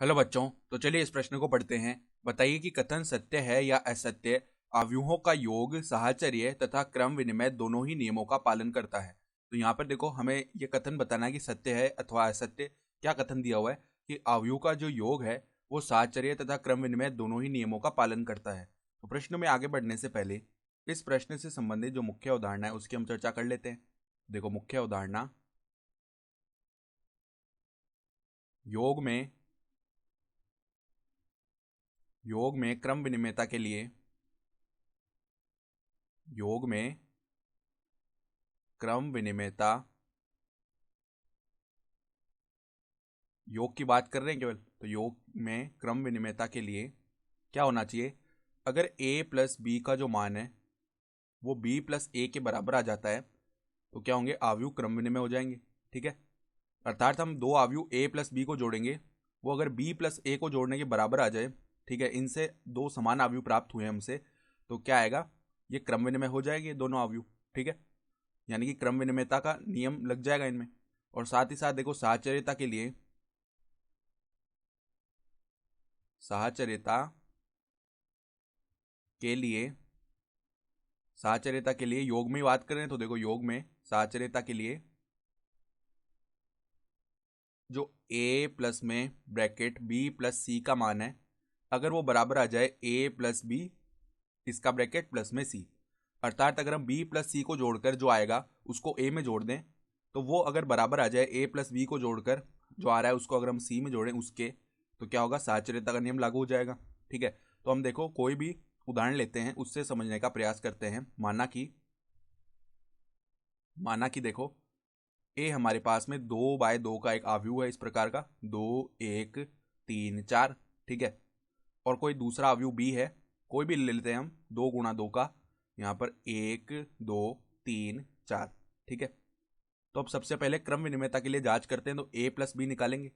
Hello बच्चों। तो चलिए इस प्रश्न को पढ़ते हैं। बताइए कि कथन सत्य है या असत्य। अवयवों का योग साहचर्य तथा क्रम विनिमय दोनों ही नियमों का पालन करता है। तो यहाँ पर देखो, हमें यह कथन बताना है कि सत्य है अथवा असत्य। क्या कथन दिया हुआ है कि अवयव का जो योग है वो साहचर्य तथा क्रम विनिमय दोनों ही नियमों का पालन करता है। तो प्रश्न में आगे बढ़ने से पहले इस प्रश्न से संबंधित जो मुख्य उदाहरण है उसकी हम चर्चा कर लेते हैं। देखो, मुख्य उदाहरण योग में क्रम विनिमयता के लिए योग में क्रम विनिमयता योग की बात कर रहे हैं केवल। तो योग में क्रम विनिमयता के लिए क्या होना चाहिए? अगर a प्लस बी का जो मान है वो b प्लस ए के बराबर आ जाता है तो क्या होंगे? अवयव क्रम विनिमय हो जाएंगे। ठीक है, अर्थात हम दो अवयव a प्लस बी को जोड़ेंगे, वो अगर b प्लस ए को जोड़ने के बराबर आ जाए, ठीक है, इनसे दो समान अवयव प्राप्त हुए हमसे, तो क्या आएगा? ये क्रम विनिमय हो जाएंगे दोनों अवयव। ठीक है, यानी कि क्रम विनिमयता का नियम लग जाएगा इनमें। और साथ ही साथ देखो, साहचर्यता के लिए साहचर्यता के लिए योग में बात करें तो देखो, योग में साहचर्यता के लिए जो a प्लस में ब्रैकेट b प्लस सी का मान है, अगर वो बराबर आ जाए a प्लस बी इसका ब्रैकेट प्लस में c, अर्थात अगर हम b प्लस सी को जोड़कर जो आएगा उसको a में जोड़ दें, तो वो अगर बराबर आ जाए a प्लस बी को जोड़कर जो आ रहा है उसको अगर हम c में जोड़ें उसके, तो क्या होगा? साहचर्यता का नियम लागू हो जाएगा। ठीक है, तो हम देखो कोई भी उदाहरण लेते हैं, उससे समझने का प्रयास करते हैं। माना कि देखो, ए हमारे पास में 2 बाय 2 का एक अवयव है, इस प्रकार का 2 1 3 4। ठीक है, और कोई दूसरा अवयव बी है, कोई भी ले लेते हैं हम, 2 गुणा 2 का, यहाँ पर 1 2 3 4। ठीक है, तो अब सबसे पहले क्रम विनिमयता के लिए जांच करते हैं। तो ए प्लस बी निकालेंगे,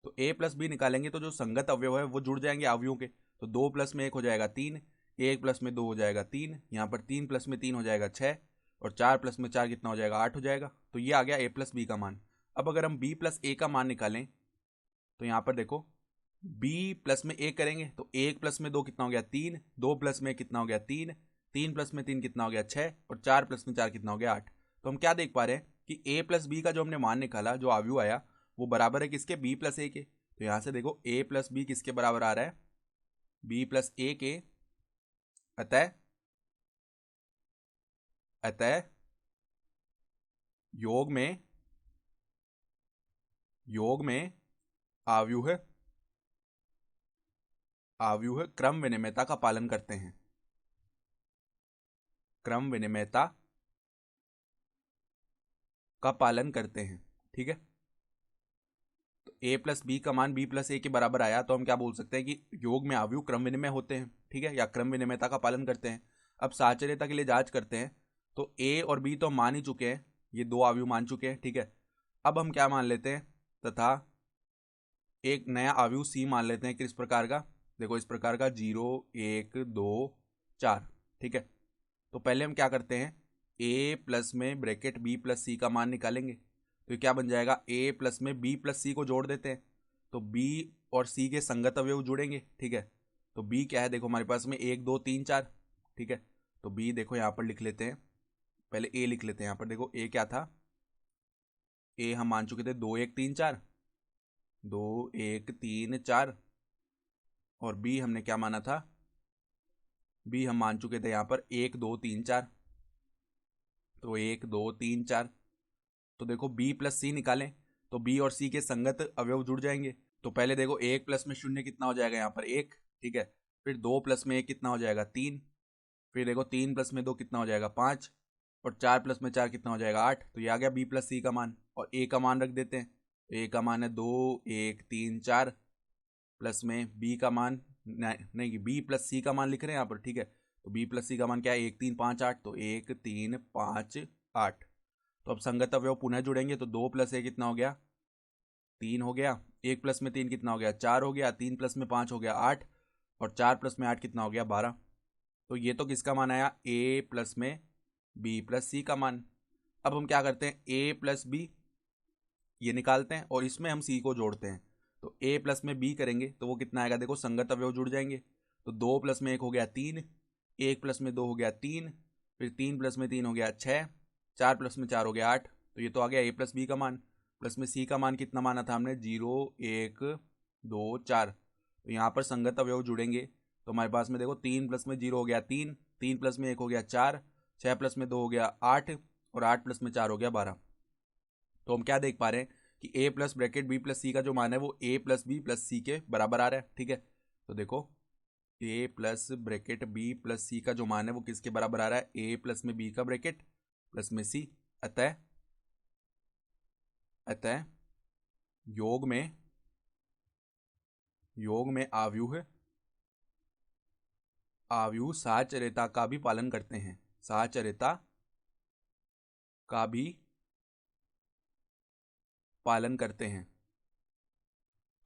तो ए प्लस बी निकालेंगे तो जो संगत अवयव है वो जुड़ जाएंगे अवयवों के। तो 2 प्लस में 1 हो जाएगा 3, 1 प्लस में 2 हो जाएगा 3, यहाँ पर 3 प्लस में 3 हो जाएगा 6, और 4 प्लस में 4 कितना हो जाएगा? 8 हो जाएगा। तो ये आ गया ए प्लस बी का मान। अब अगर हम बी प्लस ए का मान निकालें तो यहाँ पर देखो, बी प्लस में ए करेंगे तो 1 प्लस में 2 कितना हो गया? 3, 2 प्लस में कितना हो गया? 3, 3 प्लस में 3 कितना हो गया? 6, और 4 प्लस में 4 कितना हो गया? 8। तो हम क्या देख पा रहे हैं कि ए प्लस बी का जो हमने मान निकाला, जो अवयव आया, वो बराबर है किसके? बी प्लस ए के। तो यहां से देखो, ए प्लस बी किसके बराबर आ रहा है? बी प्लस ए के। अतः अतः योग में योग में अवयव क्रम विनिमयता का पालन करते हैं। क्रम विनिमयता का पालन करते हैं। ठीक है, तो ए प्लस बी का मान बी प्लस ए के बराबर आया, तो हम क्या बोल सकते हैं कि योग में अवयव क्रम विनिमय होते हैं। ठीक है, या क्रम विनिमयता का पालन करते हैं। अब साहचर्यता के लिए जांच करते हैं। तो ए और बी तो हम मान ही चुके हैं, ये दो अवयव मान चुके हैं। ठीक है, अब हम क्या मान लेते हैं? तथा एक नया अवयव सी मान लेते हैं। किस प्रकार का? देखो, इस प्रकार का 0 1 2 4। ठीक है, तो पहले हम क्या करते हैं? ए प्लस में ब्रैकेट बी प्लस सी का मान निकालेंगे। तो ये क्या बन जाएगा? ए प्लस में बी प्लस सी को जोड़ देते हैं, तो बी और सी के संगत अवयव जुड़ेंगे। ठीक है, तो बी क्या है? देखो हमारे पास में 1 2 3 4। ठीक है, तो बी देखो यहाँ पर लिख लेते हैं। पहले ए लिख लेते हैं। यहाँ पर देखो, ए क्या था? ए हम मान चुके थे 2 1 3 4, 2 1 3 4। और बी हमने क्या माना था? बी हम मान चुके थे यहाँ पर 1 2 3 4। तो 1 2 3 4। तो देखो, बी प्लस सी निकालें तो बी और सी के संगत अवयव जुड़ जाएंगे। तो पहले देखो, 1 प्लस में 0 कितना हो जाएगा? यहाँ पर 1। ठीक है, फिर 2 प्लस में 1 कितना हो जाएगा? 3। फिर देखो, 3 प्लस में 2 कितना हो जाएगा? 5, और 4 प्लस में 4 कितना हो जाएगा? 8। तो ये आ गया बी प्लस सी का मान। और ए का मान रख देते हैं। तो ए का मान है 2 1 3 4, प्लस में बी का मान, नहीं, बी प्लस सी का मान लिख रहे हैं यहाँ पर। ठीक है, तो बी प्लस सी का मान क्या है? 1 3 5 8। तो 1 3 5 8। तो अब संगत अवयव पुनः जुड़ेंगे, तो 2 प्लस 1 कितना हो गया? 3 हो गया। 1 प्लस में 3 कितना हो गया? 4 हो गया। 3 प्लस में 5 हो गया 8, और 4 प्लस में 8 कितना हो गया? 12। तो ये तो किसका मान आया? ए प्लस में बी प्लस सी का मान। अब हम क्या करते हैं? ए प्लस बी ये निकालते हैं और इसमें हम सी को जोड़ते हैं। तो a प्लस में b करेंगे तो वो कितना आएगा, देखो संगत अवयव जुड़ जाएंगे। तो 2 प्लस में 1 हो गया 3, 1 प्लस में 2 हो गया 3, फिर 3 प्लस में 3 हो गया 6, 4 प्लस में 4 हो गया 8। तो ये तो आ गया a प्लस बी का मान। प्लस में c का मान कितना माना था हमने, 0 1 2 4। तो यहाँ पर संगत अवयव जुड़ेंगे तो हमारे पास में देखो 3 प्लस में 0 हो गया 3, 3 प्लस में 1 हो गया 4, 6 प्लस में 2 हो गया 8 और 8 प्लस में 4 हो गया 12। तो हम क्या देख पा रहे हैं कि a plus bracket b plus C का जो मान है वो a plus B plus C के बराबर आ रहा है। ठीक है, तो देखो a plus bracket b plus C का जो मान है वो किसके बराबर आ रहा है, a प्लस में b का ब्रैकेट प्लस में c। अतः अतः योग में आव्यूह साहचर्यता का भी पालन करते हैं, साहचर्यता का भी पालन करते हैं।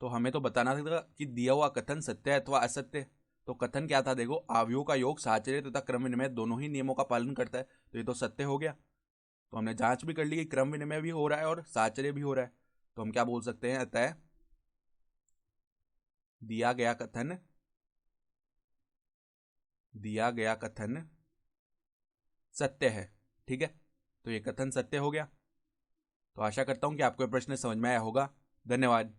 तो हमें तो बताना था कि दिया हुआ कथन सत्य है अथवा असत्य। तो कथन क्या था, देखो आव्यूह का योग साहचर्य तथा क्रम विनिमय दोनों ही नियमों का पालन करता है, तो ये तो सत्य हो गया। तो हमने जांच भी कर ली कि क्रम विनिमय भी हो रहा है और साहचर्य भी हो रहा है। तो हम क्या बोल सकते हैं, अतः दिया गया कथन सत्य है। ठीक है, तो ये कथन सत्य हो गया। तो आशा करता हूं कि आपको ये प्रश्न समझ में आया होगा। धन्यवाद।